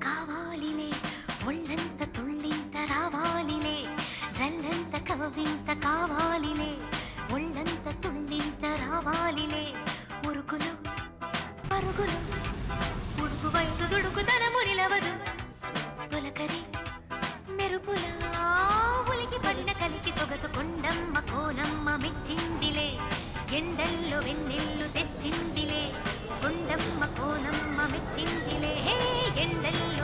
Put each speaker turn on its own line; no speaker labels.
కావాలిలే ఒళ్ళంత తుళ్ళింత రావాలిలే జల్లంత కవ్వింత కావాలిలే ఒళ్ళంత తుళ్ళింత రావాలిలే మురుకులు పరుగులు ఉడుకు వయసు దుడుకుతన మురిలవదు పులకరి మెరుపులా ఉలికి పడిన కలికి సొగసు కొండమ్మ కోనమ్మ మెచ్చిందిలే ఎండల్లో వెన్నెల్లు తెచ్చిందిలే కొండమ్మ కోనమ్మ మెచ్చిందిలే ఎండల్లో